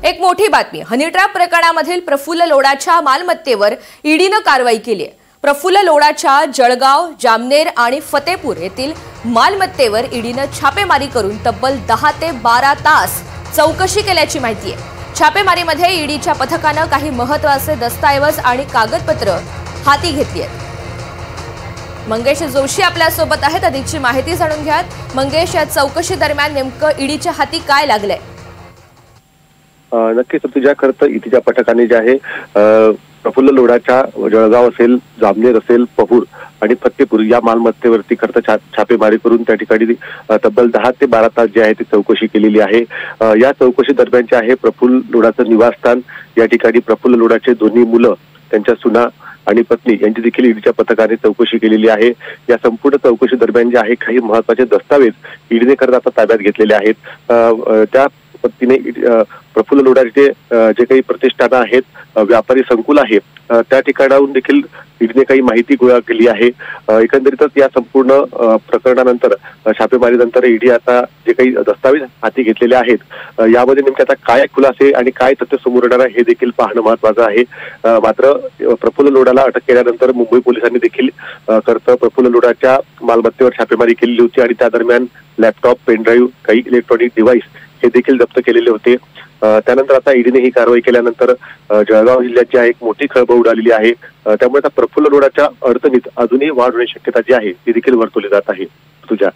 एक मोठी बातमी। हनी ट्रॅप प्रकरणामधील प्रफुल्ल लोढाच्या मालमत्तेवर ईडीनं कारवाई केली आहे। प्रफुल्ल लोढाच्या जळगाव, जामनेर आणि फतेपूर येथील मालमत्तेवर ईडीनं छापेमारी करून तब्बल 10 ते 12 तास चौकशी केल्याची माहिती आहे। छापेमारीमध्ये ईडीच्या पथकानं काही महत्त्वाचे दस्तऐवज आणि कागदपत्र हाती घेतली आहेत। मंगेश जोशी आपल्या सोबत आहेत। अधिकची माहिती जाणून घ्यात। मंगेश, या चौकशी दरम्यान नेमकं ईडीच्या हाती काय लागलंय? नक्कीच तुझ्या खरं ईडीच्या पथकाने जे आहे प्रफुल्ल लोढाच्या जळगाव असेल, जामनेर असेल, पहूर आणि फतेपूर या मालमत्तेवरती खरं छापेमारी करून त्या ठिकाणी तब्बल 10 ते 12 तास जे आहे ती चौकशी केलेली आहे। या चौकशी दरम्यान जे आहे प्रफुल्ल लोढाचं निवासस्थान, या ठिकाणी प्रफुल्ल लोढाचे दोन्ही मुलं, त्यांच्या सुना आणि पत्नी यांची देखील ईडीच्या पथकाने चौकशी केलेली आहे। या संपूर्ण चौकशी दरम्यान जे आहे काही महत्त्वाचे दस्तावेज ईडीने खरं आता ताब्यात घेतलेले आहेत। त्या पद्धतीने प्रफुल्ल लोढाचे जे काही प्रतिष्ठानं आहेत, व्यापारी संकुल आहे, त्या ठिकाणाहून देखील ईडीने काही माहिती गोळा केली आहे। एकंदरीतच या संपूर्ण प्रकरणानंतर, छापेमारीनंतर ईडी आता जे काही दस्तावेज हाती घेतलेले आहेत यामध्ये नेमके आता काय खुलासे आणि काय तथ्य समोर येणार हे देखील पाहणं महत्त्वाचं आहे। मात्र प्रफुल्ल लोढाला अटक केल्यानंतर मुंबई पोलिसांनी देखील प्रफुल्ल लोढाच्या मालमत्तेवर छापेमारी केलेली होती आणि त्या दरम्यान लॅपटॉप, पेनड्राईव्ह, काही इलेक्ट्रॉनिक डिव्हाइस हे देखील जप्त केलेले होते। त्यानंतर आता ईडीने ही कारवाई केल्यानंतर जळगाव जिल्ह्याची एक मोठी खळबळ उडालेली आहे। त्यामुळे आता प्रफुल्ल लोढाच्या अडचणीत अजूनही वाढ होण्याची शक्यता जी आहे ती देखील वर्तवली जात आहे। तुझ्या